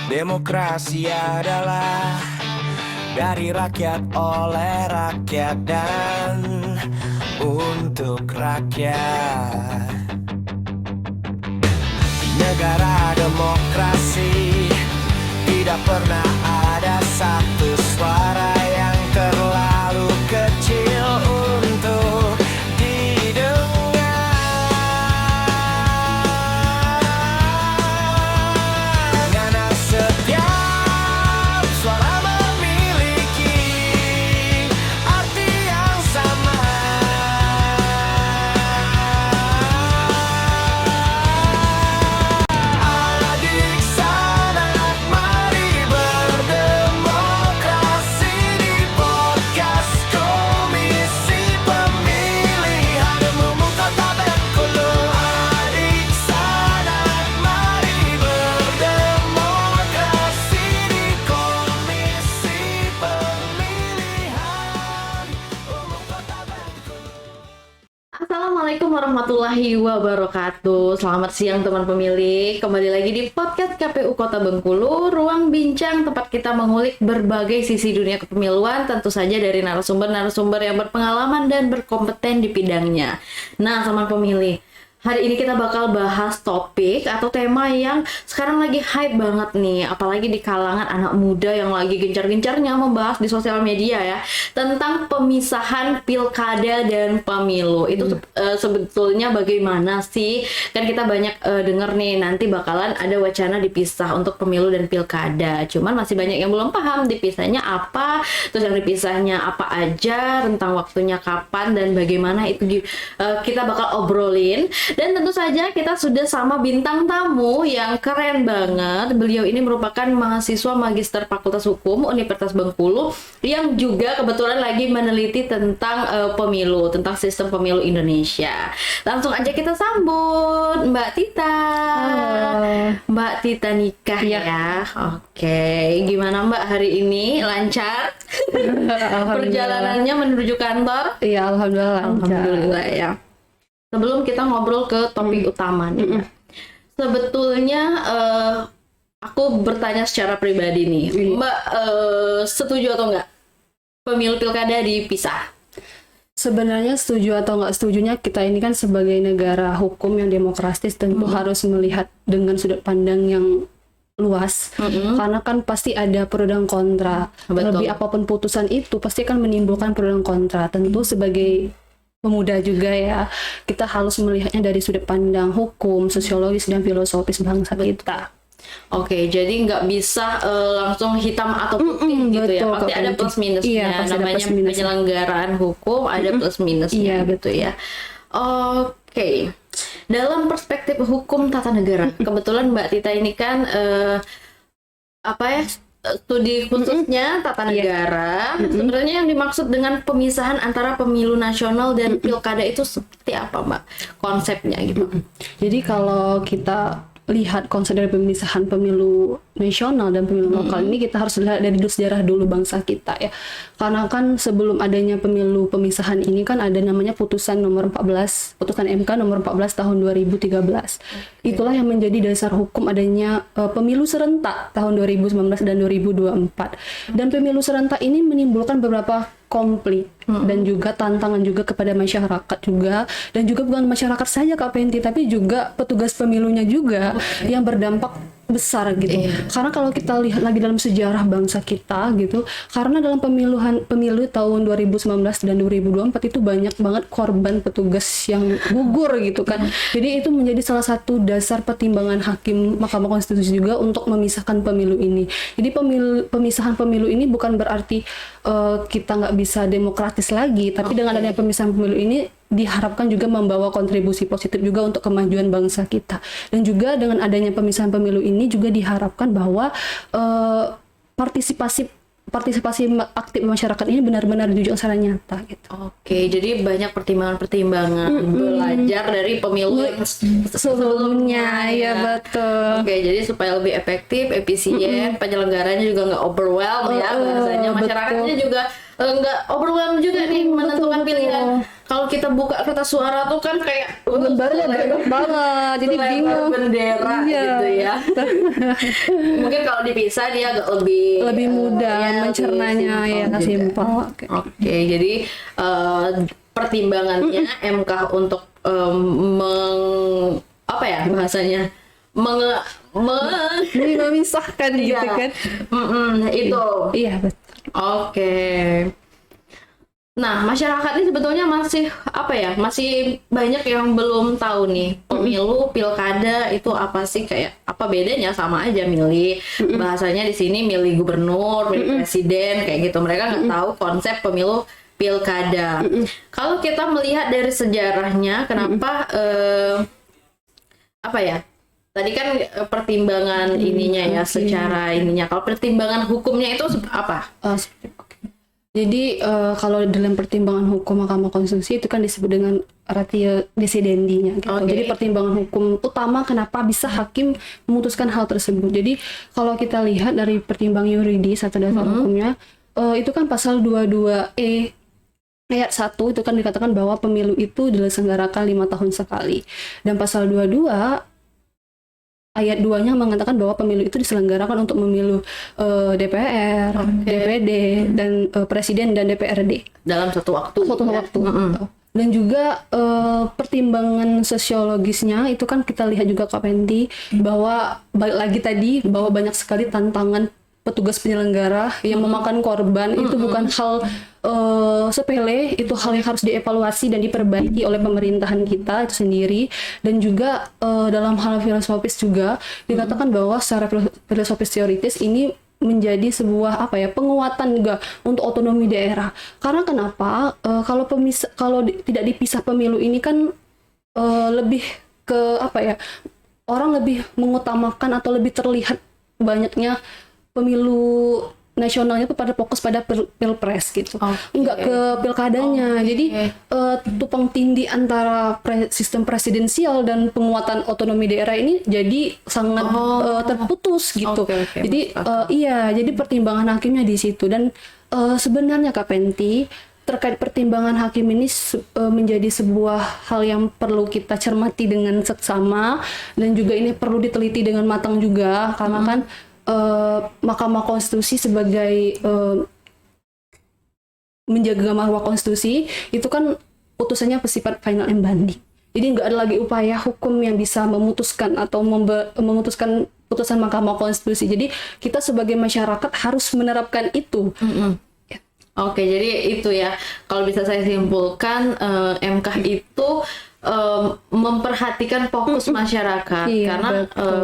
Demokrasi adalah dari rakyat, oleh rakyat, dan untuk rakyat. Negara demokrasi tidak pernah ada satu suara yang terlalu kecil untuk didengar. Karena setiap suara memiliki arti yang sama. Adik sanak, mari berdemokrasi di podcast Komisi Pemilihan Umum Kota Bengkulu. Adik sanak, mari berdemokrasi di Komisi Pemilihan Umum Kota Bengkulu. Assalamualaikum warahmatullahi wabarakatuh. Selamat siang teman pemilih. Kembali lagi di podcast KPU Kota Bengkulu, ruang bincang tempat kita mengulik berbagai sisi dunia kepemiluan, tentu saja dari narasumber-narasumber yang berpengalaman dan berkompeten di bidangnya. Nah, teman pemilih, hari ini kita bakal bahas topik atau tema yang sekarang lagi hype banget nih, apalagi di kalangan anak muda yang lagi gencar-gencarnya membahas di sosial media ya, tentang pemisahan pilkada dan pemilu. Itu sebetulnya bagaimana sih? Kan kita banyak denger nih, nanti bakalan ada wacana dipisah untuk pemilu dan pilkada. Cuman masih banyak yang belum paham dipisahnya apa, terus yang dipisahnya apa aja, rentang waktunya kapan, dan bagaimana itu kita bakal obrolin. Dan tentu saja kita sudah sama bintang tamu yang keren banget. Beliau ini merupakan mahasiswa Magister Fakultas Hukum Universitas Bengkulu yang juga kebetulan lagi meneliti tentang pemilu, tentang sistem pemilu Indonesia. Langsung aja kita sambut Mbak Tita. Halo. Mbak Tita nikah ya. Oke, gimana Mbak hari ini? Lancar? Perjalanannya menuju kantor? Iya, alhamdulillah lancar. Alhamdulillah ya. Sebelum kita ngobrol ke topik utama nih, sebetulnya aku bertanya secara pribadi nih, Mbak setuju atau enggak pemilu pilkada dipisah? Sebenarnya setuju atau nggak setujunya, kita ini kan sebagai negara hukum yang demokratis tentu harus melihat dengan sudut pandang yang luas, karena kan pasti ada pro dan kontra. Betul. Lebih apapun putusan itu pasti akan menimbulkan pro dan kontra. Tentu sebagai pemuda juga ya, kita harus melihatnya dari sudut pandang hukum, sosiologis, dan filosofis bangsa kita. Oke, jadi nggak bisa langsung hitam atau putih gitu ya. betul, Pasti ada plus minusnya. Iya, pasti ada Namanya plus minusnya. penyelenggaraan hukum ada plus minusnya Iya, gitu ya. Oke. Dalam perspektif hukum tata negara, kebetulan Mbak Tita ini kan studi khususnya tata negara. Sebenarnya yang dimaksud dengan pemisahan antara pemilu nasional dan pilkada itu seperti apa, Mbak? Konsepnya gitu. Jadi kalau kita lihat konsep dari pemisahan pemilu nasional dan pemilu lokal ini, kita harus lihat dari sejarah dulu bangsa kita ya. Karena kan sebelum adanya pemilu pemisahan ini kan ada namanya putusan nomor 14, putusan MK nomor 14 tahun 2013. Itulah yang menjadi dasar hukum adanya pemilu serentak tahun 2019 dan 2024. Dan pemilu serentak ini menimbulkan beberapa konflik dan juga tantangan juga kepada masyarakat juga, dan juga bukan masyarakat saja Kak Penti, tapi juga petugas pemilunya juga yang berdampak besar gitu. Karena kalau kita lihat lagi dalam sejarah bangsa kita gitu, karena dalam pemilu tahun 2019 dan 2024 itu banyak banget korban petugas yang gugur gitu kan. Jadi itu menjadi salah satu dasar pertimbangan hakim Mahkamah Konstitusi juga untuk memisahkan pemilu ini. Jadi pemisahan pemilu ini bukan berarti kita nggak bisa demokratis lagi, tapi dengan adanya pemisahan pemilu ini diharapkan juga membawa kontribusi positif juga untuk kemajuan bangsa kita. Dan juga dengan adanya pemisahan pemilu ini juga diharapkan bahwa partisipasi aktif masyarakat ini benar-benar ditunjukkan secara nyata gitu. Oke, jadi banyak pertimbangan-pertimbangan belajar dari pemilu yang sebelumnya ya betul. Oke, jadi supaya lebih efektif, efisien, penyelenggaranya juga nggak overwhelm ya bahasanya, masyarakatnya juga nggak overwhelmed juga nih menentukan pilihan. Kalau kita buka kertas suara tuh kan kayak Lembarnya banyak banget, jadi selebar bingung. bendera Iya. gitu ya. Mungkin kalau dipisah dia agak lebih mudah ya, mencernanya ya, lebih simpel. juga. Oke, jadi pertimbangannya MK untuk apa ya bahasanya Memisahkan gitu Iya. kan. Itu. Iya betul. Oke. Nah, masyarakat ini sebetulnya masih apa ya? Masih banyak yang belum tahu nih pemilu, pilkada itu apa sih, kayak apa bedanya, sama aja milih. Bahasanya di sini milih gubernur, milih presiden kayak gitu. Mereka nggak tahu konsep pemilu pilkada. Kalau kita melihat dari sejarahnya, kenapa apa ya? Tadi kan pertimbangan ininya ya, secara ininya. Kalau pertimbangan hukumnya itu apa? Oke. Jadi kalau dalam pertimbangan hukum Mahkamah Konstitusi itu kan disebut dengan ratio decidendi-nya gitu. Oke. Jadi pertimbangan hukum utama kenapa bisa hakim memutuskan hal tersebut. Jadi kalau kita lihat dari pertimbangan yuridis atau dasar hukumnya, itu kan pasal 22E ayat 1 itu kan dikatakan bahwa pemilu itu diselenggarakan 5 tahun sekali. Dan pasal 22 ayat 2-nya mengatakan bahwa pemilu itu diselenggarakan untuk memilu DPR, DPD, dan presiden dan DPRD Dalam satu waktu. suatu ya? waktu. Dan juga pertimbangan sosiologisnya itu kan kita lihat juga Kak Penti, bahwa balik lagi tadi bahwa banyak sekali tantangan petugas penyelenggara yang memakan korban. Itu bukan hal sepele, itu hal yang harus dievaluasi dan diperbaiki oleh pemerintahan kita itu sendiri. Dan juga dalam hal filosofis juga dikatakan bahwa secara filosofis teoritis ini menjadi sebuah apa ya, penguatan juga untuk otonomi daerah. Karena kenapa? Kalau tidak dipisah pemilu ini kan lebih ke apa ya, orang lebih mengutamakan atau lebih terlihat banyaknya pemilu nasionalnya itu pada fokus pada pilpres gitu, enggak ke pilkadanya. Jadi tumpang tindih antara sistem presidensial dan penguatan otonomi daerah ini jadi sangat terputus gitu. Jadi iya, jadi pertimbangan hakimnya di situ. Dan sebenarnya Kak Penti, terkait pertimbangan hakim ini menjadi sebuah hal yang perlu kita cermati dengan seksama, dan juga ini perlu diteliti dengan matang juga, karena kan Mahkamah Konstitusi sebagai menjaga marwah konstitusi itu kan putusannya bersifat final and binding. Jadi nggak ada lagi upaya hukum yang bisa memutuskan atau memutuskan putusan Mahkamah Konstitusi. Jadi kita sebagai masyarakat harus menerapkan itu. Oke, jadi itu ya. Kalau bisa saya simpulkan, MK itu memperhatikan fokus masyarakat. Iya, Karena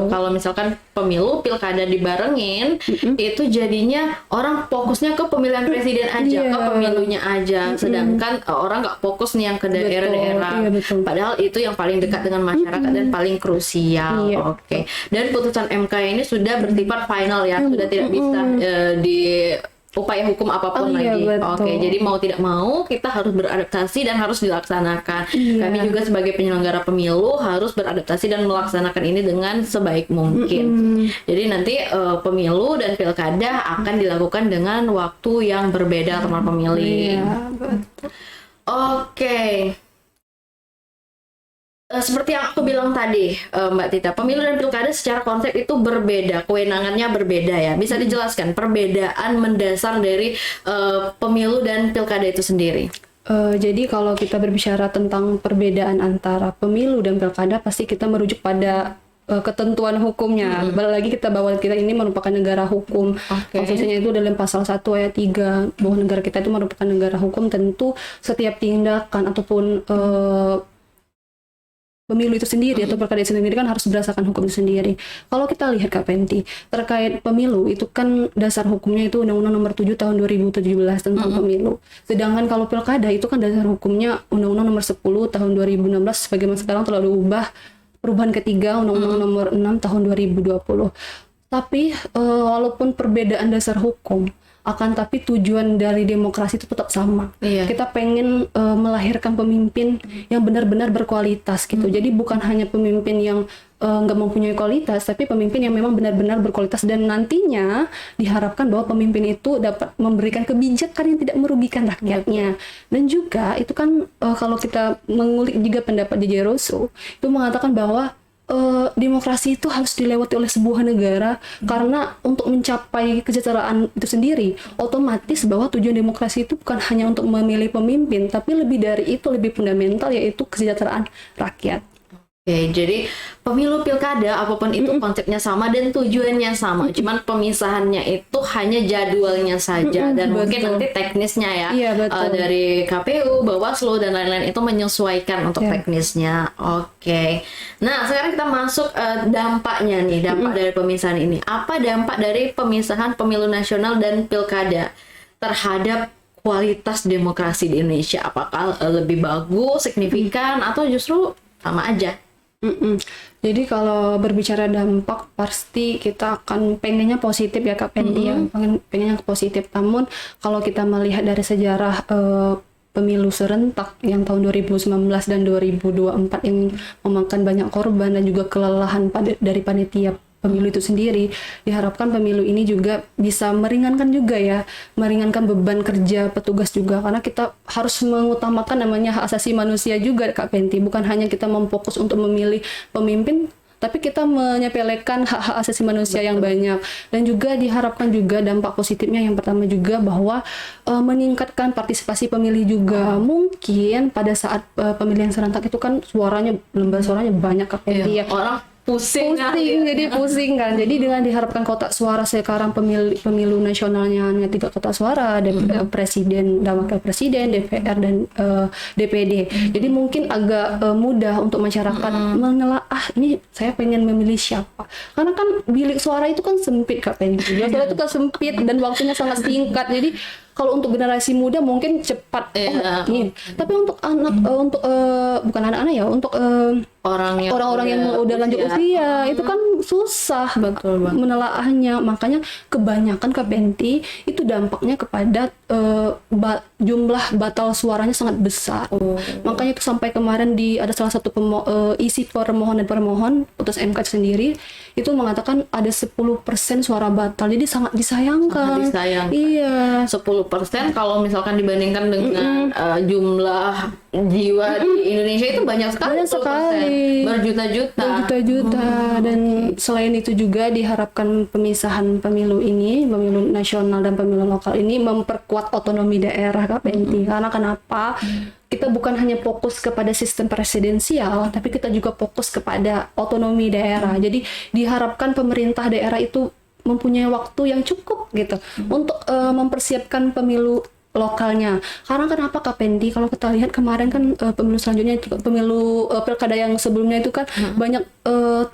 kalau misalkan pemilu, pilkada dibarengin, itu jadinya orang fokusnya ke pemilihan presiden aja, ke pemilunya aja. Sedangkan orang nggak fokus nih yang ke daerah-daerah. Iya, betul. Padahal itu yang paling dekat dengan masyarakat dan paling krusial. Iya. Oke. Dan putusan MK ini sudah bersifat final ya, sudah tidak bisa di upaya hukum apapun Iya, lagi. betul. Oke, jadi mau tidak mau kita harus beradaptasi dan harus dilaksanakan. Iya. Kami juga sebagai penyelenggara pemilu harus beradaptasi dan melaksanakan ini dengan sebaik mungkin. Jadi nanti pemilu dan pilkada akan dilakukan dengan waktu yang berbeda, teman pemilih. Iya, betul. Oke. Seperti yang aku bilang tadi, Mbak Tita, pemilu dan pilkada secara konsep itu berbeda, kewenangannya berbeda ya. Bisa dijelaskan perbedaan mendasar dari pemilu dan pilkada itu sendiri? Jadi kalau kita berbicara tentang perbedaan antara pemilu dan pilkada, pasti kita merujuk pada ketentuan hukumnya. Balik lagi kita bahwa kita ini merupakan negara hukum. Konstitusinya itu dalam pasal 1 ayat 3 bahwa negara kita itu merupakan negara hukum. Tentu setiap tindakan ataupun pemilu itu sendiri atau pilkada itu sendiri kan harus berdasarkan hukum itu sendiri. Kalau kita lihat Kak Penti, terkait pemilu itu kan dasar hukumnya itu Undang-Undang Nomor 7 Tahun 2017 tentang pemilu. Sedangkan kalau pilkada itu kan dasar hukumnya Undang-Undang Nomor 10 Tahun 2016, sebagaimana sekarang telah diubah perubahan ketiga Undang-Undang Nomor 6 Tahun 2020. Tapi walaupun perbedaan dasar hukum, akan tapi tujuan dari demokrasi itu tetap sama. Kita pengen melahirkan pemimpin yang benar-benar berkualitas gitu. Jadi bukan hanya pemimpin yang nggak mempunyai kualitas, tapi pemimpin yang memang benar-benar berkualitas, dan nantinya diharapkan bahwa pemimpin itu dapat memberikan kebijakan yang tidak merugikan rakyatnya. Dan juga itu kan kalau kita mengulik juga pendapat J.J. Rousseau itu mengatakan bahwa demokrasi itu harus dilewati oleh sebuah negara, karena untuk mencapai kesejahteraan itu sendiri otomatis bahwa tujuan demokrasi itu bukan hanya untuk memilih pemimpin, tapi lebih dari itu, lebih fundamental, yaitu kesejahteraan rakyat. Oke, jadi pemilu pilkada apapun itu konsepnya sama dan tujuannya sama, cuman pemisahannya itu hanya jadwalnya saja dan mungkin betul. nanti teknisnya ya Iya, betul. dari KPU, Bawaslu dan lain-lain itu menyesuaikan untuk Ya. teknisnya. Oke, nah sekarang kita masuk dampaknya nih, dampak dari pemisahan ini. Apa dampak dari pemisahan pemilu nasional dan pilkada terhadap kualitas demokrasi di Indonesia? Apakah lebih bagus, signifikan, atau justru sama aja? Jadi kalau berbicara dampak, pasti kita akan pengennya positif ya Kak Pendi, ya, pengennya positif. Namun kalau kita melihat dari sejarah pemilu serentak yang tahun 2019 dan 2024 yang memakan banyak korban dan juga kelelahan dari panitia pemilu itu sendiri, diharapkan pemilu ini juga bisa meringankan juga ya, meringankan beban kerja petugas juga, karena kita harus mengutamakan namanya hak asasi manusia juga Kak Penti, bukan hanya kita memfokus untuk memilih pemimpin, tapi kita menyepelekan hak-hak asasi manusia yang banyak. Dan juga diharapkan juga dampak positifnya yang pertama juga bahwa meningkatkan partisipasi pemilih juga. Mungkin pada saat pemilihan serentak itu kan lembar suaranya banyak Kak Penti ya. Orang pusing Jadi pusing kan. Jadi dengan diharapkan kotak suara sekarang pemilu nasionalnya hanya 3 kotak suara, presiden dan wakil presiden, DPR dan DPD. Jadi mungkin agak mudah untuk masyarakat menelaah ini saya pengen memilih siapa. Karena kan bilik suara itu kan sempit Kak Penny. Bilik suara itu kan sempit dan waktunya sangat singkat. Jadi kalau untuk generasi muda mungkin cepat. Tapi untuk bukan anak-anak ya, untuk orang-orang yang udah lanjut usia itu kan susah menelaahnya. Makanya kebanyakan ke Benti itu dampaknya kepada jumlah batal suaranya sangat besar. Makanya itu sampai kemarin ada salah satu isi permohonan putus MK sendiri itu mengatakan ada 10% suara batal. Jadi sangat disayangkan. Iya. 10% kalau misalkan dibandingkan dengan jumlah jiwa di Indonesia itu banyak sekali. Berjuta-juta. Dan selain itu juga diharapkan pemisahan pemilu nasional dan pemilu lokal ini memperkuat otonomi daerah Kak Penti. Karena kenapa? Kita bukan hanya fokus kepada sistem presidensial, tapi kita juga fokus kepada otonomi daerah. Jadi diharapkan pemerintah daerah itu mempunyai waktu yang cukup gitu untuk mempersiapkan pemilu lokalnya. Karena kenapa Kak Pendi? Kalau kita lihat kemarin kan pemilu selanjutnya itu pemilu pilkada yang sebelumnya itu kan banyak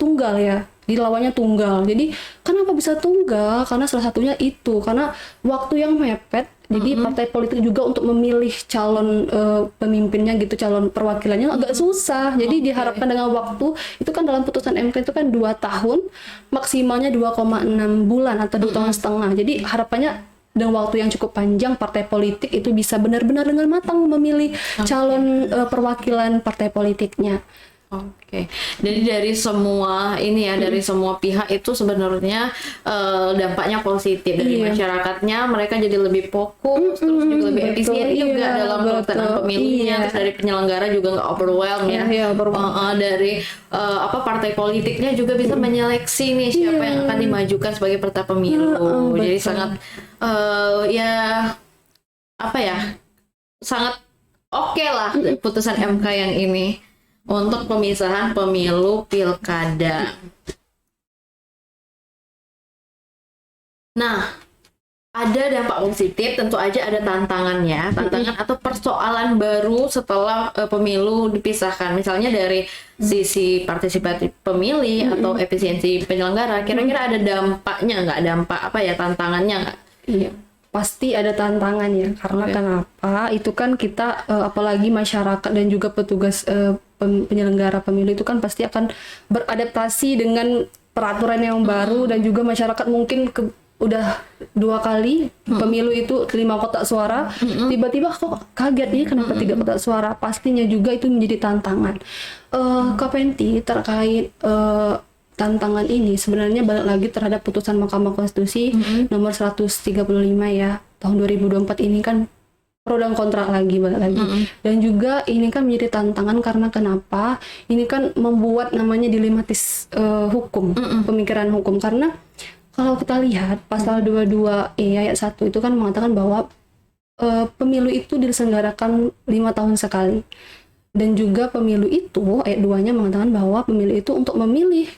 tunggal ya. Dilawannya tunggal. Jadi kenapa bisa tunggal? Karena salah satunya itu karena waktu yang mepet. Jadi partai politik juga untuk memilih calon pemimpinnya gitu, calon perwakilannya agak susah. Jadi diharapkan dengan waktu itu kan dalam putusan MK itu kan 2 tahun, maksimalnya 2,6 bulan atau 2 tahun setengah. Jadi harapannya dengan waktu yang cukup panjang partai politik itu bisa benar-benar dengan matang memilih calon perwakilan partai politiknya. Oke, jadi dari semua ini ya, dari semua pihak itu sebenarnya dampaknya positif dari masyarakatnya, mereka jadi lebih fokus, terus juga lebih efisien juga dalam pelaksanaan pemilunya, terus dari penyelenggara juga nggak overwhelm ya, dari partai politiknya juga bisa menyeleksi nih siapa yang akan dimajukan sebagai peserta pemilu, jadi sangat sangat oke lah putusan MK yang ini untuk pemisahan pemilu pilkada. Nah, ada dampak positif, tentu aja ada tantangannya, atau persoalan baru setelah pemilu dipisahkan. Misalnya dari sisi partisipatif pemilih atau efisiensi penyelenggara, kira-kira ada dampaknya nggak? Tantangannya nggak? Iya. Pasti ada tantangan ya, karena kenapa? Itu kan kita apalagi masyarakat dan juga petugas penyelenggara pemilu itu kan pasti akan beradaptasi dengan peraturan yang baru, dan juga masyarakat mungkin udah 2 kali pemilu itu 5 kotak suara, tiba-tiba kok kaget nih kenapa 3 kotak suara. Pastinya juga itu menjadi tantangan. Kak Penti terkait tantangan ini sebenarnya balik lagi terhadap putusan Mahkamah Konstitusi nomor 135 ya tahun 2024 ini kan pro dan kontra lagi balik lagi. Dan juga ini kan menjadi tantangan karena kenapa? Ini kan membuat namanya dilematis hukum, pemikiran hukum, karena kalau kita lihat pasal 22E ayat 1 itu kan mengatakan bahwa pemilu itu diselenggarakan 5 tahun sekali. Dan juga pemilu itu ayat 2-nya mengatakan bahwa pemilu itu untuk memilih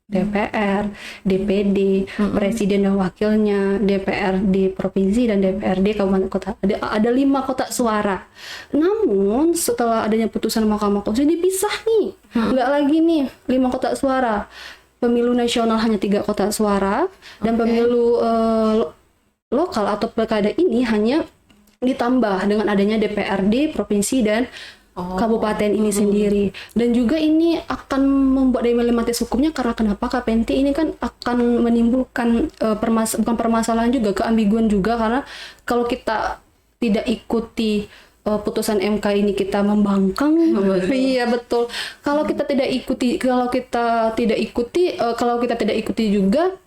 DPR, DPD, presiden dan wakilnya, DPRD provinsi dan DPRD kabupaten kota. Ada 5 kotak suara. Namun setelah adanya putusan Mahkamah Konstitusi dipisah nih, nggak lagi nih 5 kotak suara. Pemilu nasional hanya 3 kotak suara dan pemilu lokal atau pilkada ini hanya ditambah dengan adanya DPRD provinsi dan kabupaten ini sendiri. Dan juga ini akan membuat dilematis hukumnya karena kenapa Kak Penti ini kan akan menimbulkan bukan permasalahan juga, keambiguan juga, karena kalau kita tidak ikuti putusan MK ini kita membangkang. Iya betul. Kalau kita tidak ikuti juga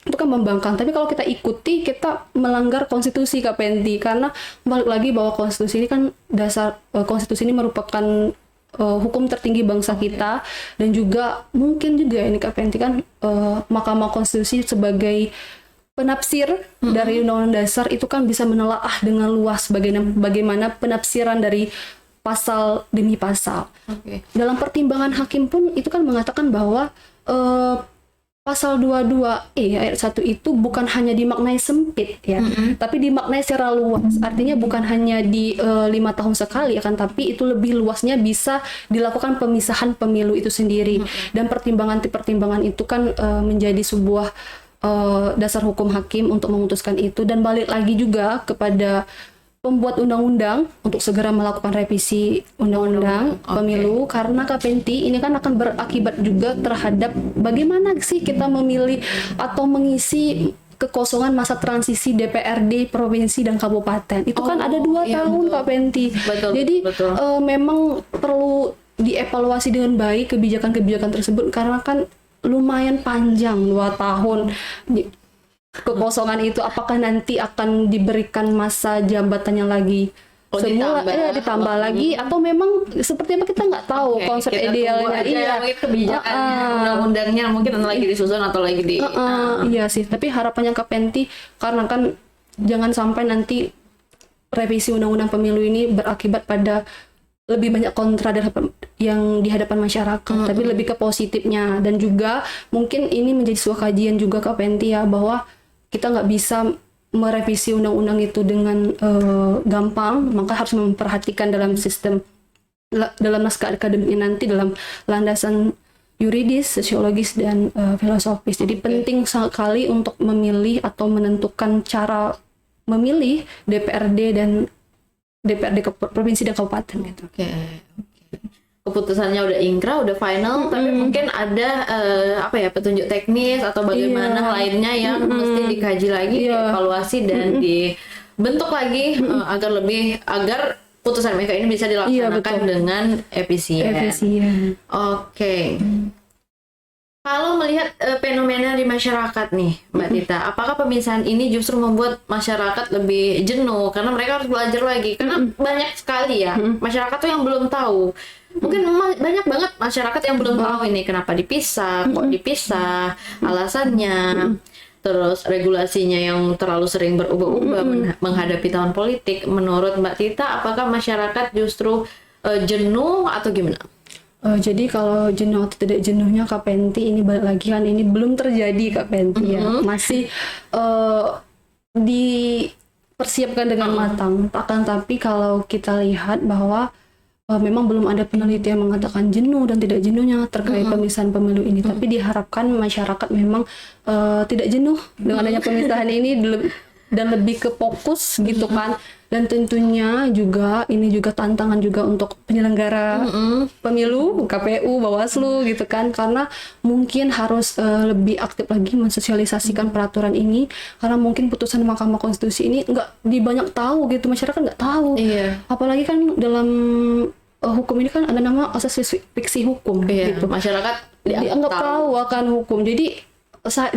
itu kan membangkang. Tapi kalau kita ikuti, kita melanggar konstitusi Kak Penti, karena balik lagi bahwa konstitusi ini kan dasar konstitusi ini merupakan hukum tertinggi bangsa kita. Dan juga mungkin juga ini Kak Penti kan Mahkamah Konstitusi sebagai penafsir dari Undang-Undang Dasar itu kan bisa menelaah dengan luas bagaimana penafsiran dari pasal demi pasal. Dalam pertimbangan hakim pun itu kan mengatakan bahwa pasal 22E ayat 1 itu bukan hanya dimaknai sempit ya, tapi dimaknai secara luas. Artinya bukan hanya di 5 tahun sekali akan tapi itu lebih luasnya bisa dilakukan pemisahan pemilu itu sendiri. Dan pertimbangan itu kan menjadi sebuah dasar hukum hakim untuk memutuskan itu. Dan balik lagi juga kepada pembuat undang-undang untuk segera melakukan revisi undang-undang pemilu, karena Kak Penti ini kan akan berakibat juga terhadap bagaimana sih kita memilih atau mengisi kekosongan masa transisi DPRD provinsi dan kabupaten. Itu kan ada 2 tahun Kak Penti. Jadi memang perlu dievaluasi dengan baik kebijakan-kebijakan tersebut karena kan lumayan panjang 2 tahun. Kekosongan itu apakah nanti akan diberikan masa jabatannya lagi ditambah lagi atau memang seperti apa kita nggak tahu konsep idealnya. Mungkin kebijakan undang-undangnya mungkin lagi disusun atau lagi di iya sih, tapi harapannya Kak Penti karena kan jangan sampai nanti revisi undang-undang pemilu ini berakibat pada lebih banyak kontra yang di hadapan masyarakat, tapi lebih ke positifnya. Dan juga mungkin ini menjadi sebuah kajian juga Kak Penti ya, bahwa kita nggak bisa merevisi undang-undang itu dengan gampang, maka harus memperhatikan dalam naskah akademiknya nanti dalam landasan yuridis, sosiologis, dan filosofis. Jadi penting sekali untuk memilih atau menentukan cara memilih DPRD dan DPRD provinsi dan kabupaten gitu. Keputusannya udah ingkrah, udah final, tapi mungkin ada petunjuk teknis atau bagaimana lainnya yang mesti dikaji lagi, dievaluasi dan dibentuk lagi agar putusan MK ini bisa dilaksanakan dengan efisien. Kalau melihat fenomena di masyarakat nih, Mbak Tita, apakah pemisahan ini justru membuat masyarakat lebih jenuh karena mereka harus belajar lagi? Karena banyak sekali ya masyarakat tuh yang belum tahu. Mungkin banyak banget masyarakat yang belum tahu ini kenapa dipisah, kok dipisah, alasannya, terus regulasinya yang terlalu sering berubah-ubah menghadapi tahun politik. Menurut Mbak Tita, apakah masyarakat justru jenuh atau gimana? Jadi kalau jenuh atau tidak jenuhnya Kak Penti ini balik lagi kan ini belum terjadi Kak Penti ya, masih dipersiapkan dengan matang. Akan tapi kalau kita lihat bahwa memang belum ada peneliti yang mengatakan jenuh dan tidak jenuhnya terkait pemisahan pemilu ini, tapi diharapkan masyarakat memang tidak jenuh dengan adanya pemisahan ini dan lebih ke fokus gitu kan. Dan tentunya juga ini juga tantangan juga untuk penyelenggara pemilu, KPU, Bawaslu gitu kan, karena mungkin harus lebih aktif lagi mensosialisasikan peraturan ini, karena mungkin putusan Mahkamah Konstitusi ini nggak banyak tahu gitu, masyarakat nggak tahu. Iya. Apalagi kan dalam hukum ini kan ada nama asas fiksi hukum Iya, gitu. masyarakat Dianggap tahu akan hukum. Jadi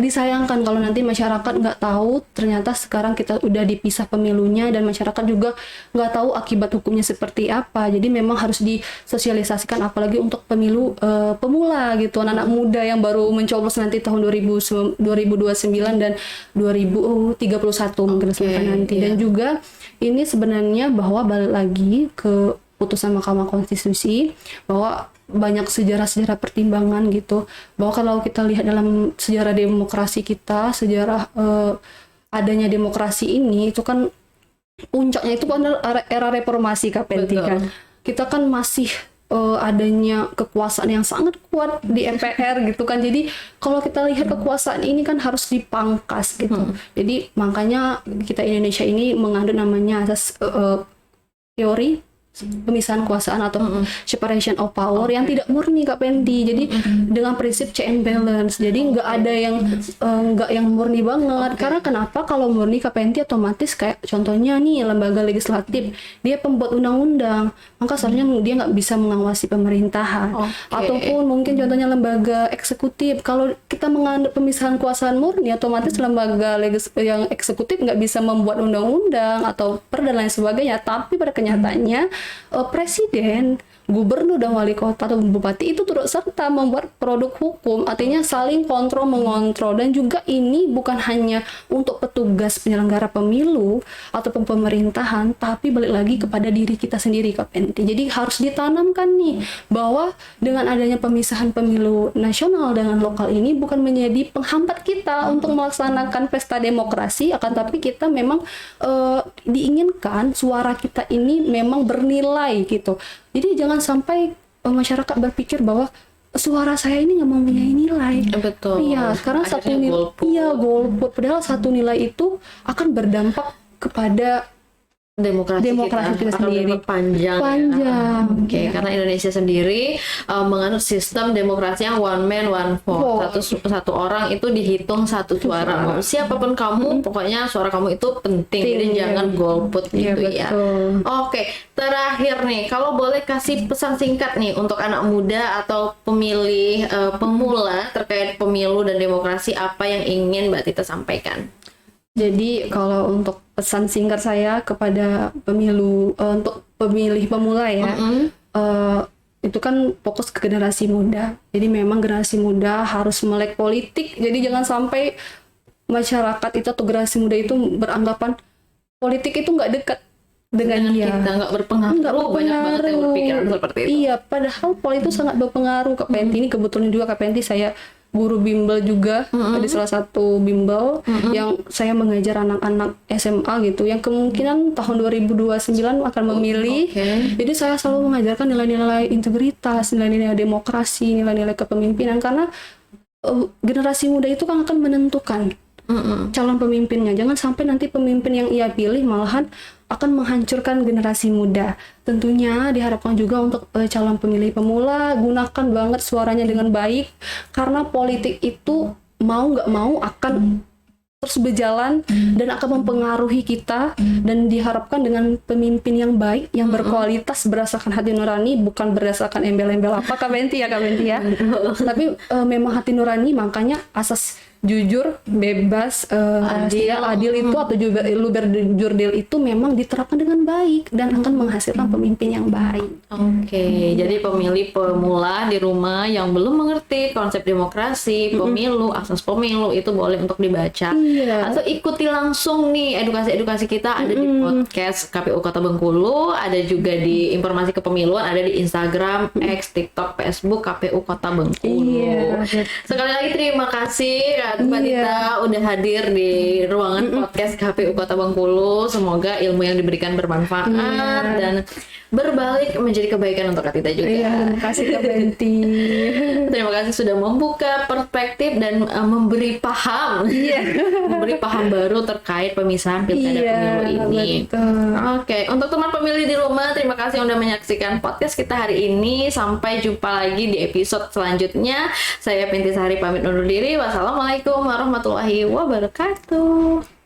disayangkan kalau nanti masyarakat nggak tahu ternyata sekarang kita udah dipisah pemilunya, dan masyarakat juga nggak tahu akibat hukumnya seperti apa. Jadi memang harus disosialisasikan, apalagi untuk pemilu pemula gitu, anak-anak muda yang baru mencoblos nanti tahun 2029 dan 2031 mungkin nanti. iya. Dan juga ini sebenarnya bahwa balik lagi ke putusan Mahkamah Konstitusi bahwa banyak sejarah-sejarah pertimbangan gitu, bahwa kalau kita lihat dalam sejarah demokrasi kita, sejarah adanya demokrasi ini itu kan puncaknya itu kan era reformasi Kak Penti kan. Kita kan masih adanya kekuasaan yang sangat kuat di MPR gitu kan. Jadi kalau kita lihat kekuasaan ini kan harus dipangkas gitu. Jadi makanya kita Indonesia ini mengandung namanya asas teori pemisahan kekuasaan atau separation of power yang tidak murni Kak Penti. Jadi dengan prinsip check and balance. Jadi nggak ada yang nggak yang murni banget. Karena kenapa? Kalau murni Kak Penti otomatis kayak contohnya nih lembaga legislatif, dia pembuat undang-undang, maka seharusnya dia nggak bisa mengawasi pemerintahan. Ataupun mungkin contohnya lembaga eksekutif. Kalau kita menganut pemisahan kekuasaan murni, otomatis lembaga yang eksekutif nggak bisa membuat undang-undang atau dan lain sebagainya. Tapi pada kenyataannya presiden, gubernur dan wali kota atau bupati itu turut serta membuat produk hukum, artinya saling kontrol mengontrol. Dan juga ini bukan hanya untuk petugas penyelenggara pemilu ataupun pemerintahan, tapi balik lagi kepada diri kita sendiri Kak Penti. Jadi harus ditanamkan nih bahwa dengan adanya pemisahan pemilu nasional dengan lokal ini bukan menjadi penghambat kita untuk melaksanakan pesta demokrasi, akan tapi kita memang diinginkan suara kita ini memang bernilai gitu. Jadi jangan sampai masyarakat berpikir bahwa suara saya ini nggak mempunyai nilai. Betul. Iya, sekarang satu nilai, golput. Padahal satu nilai itu akan berdampak kepada demokrasi kita akan sendiri. berdampak panjang. Oke, karena Indonesia sendiri menganut sistem demokrasi yang one man one vote. Satu orang itu dihitung satu suara. Mau siapapun kamu, pokoknya suara kamu itu penting. Jadi jangan golput gitu ya. Oke, terakhir nih, kalau boleh kasih pesan singkat nih untuk anak muda atau pemilih pemula terkait pemilu dan demokrasi, apa yang ingin Mbak Tita sampaikan? Jadi kalau untuk pesan singkat saya kepada untuk pemilih pemula ya, itu kan fokus ke generasi muda. Jadi memang generasi muda harus melek politik. Jadi jangan sampai masyarakat itu atau generasi muda itu beranggapan politik itu nggak dekat dengan dia. Kita nggak berpengaruh. Banyak banget yang berpikiran seperti itu. Iya, padahal politik itu sangat berpengaruh Kak Penti. Ini kebetulan juga Kak Penti saya guru bimbel juga, di salah satu bimbel yang saya mengajar anak-anak SMA gitu, yang kemungkinan tahun 2029 akan memilih. Jadi saya selalu mengajarkan nilai-nilai integritas, nilai-nilai demokrasi, nilai-nilai kepemimpinan, karena generasi muda itu kan akan menentukan calon pemimpinnya. Jangan sampai nanti pemimpin yang ia pilih malahan akan menghancurkan generasi muda. Tentunya diharapkan juga untuk calon pemilih pemula, gunakan banget suaranya dengan baik, karena politik itu mau nggak mau akan terus berjalan dan akan mempengaruhi kita, dan diharapkan dengan pemimpin yang baik, yang berkualitas berdasarkan hati nurani, bukan berdasarkan embel-embel apa Kak Benti ya tapi memang hati nurani. Makanya asas jujur, bebas, adil itu atau jurdil itu memang diterapkan dengan baik dan akan menghasilkan pemimpin yang baik. Oke, jadi pemilih pemula di rumah yang belum mengerti konsep demokrasi, pemilu, asas pemilu itu boleh untuk dibaca. Atau ikuti langsung nih edukasi-edukasi kita, ada di podcast KPU Kota Bengkulu, ada juga di informasi kepemiluan, ada di Instagram, X, TikTok, Facebook KPU Kota Bengkulu. Sekali lagi terima kasih Mbak Iya. Tita udah hadir di ruangan podcast KPU Kota Bengkulu. Semoga ilmu yang diberikan bermanfaat dan berbalik menjadi kebaikan untuk Kak Tita juga. Iya, terima kasih Kak Benti. Terima kasih sudah membuka perspektif dan memberi paham, memberi paham baru terkait pemisahan pilkada pemilu ini. betul. Oke, untuk teman pemilih di rumah, terima kasih udah menyaksikan podcast kita hari ini. Sampai jumpa lagi di episode selanjutnya. Saya Pinti Sari pamit undur diri. Wassalamualaikum warahmatullahi wabarakatuh.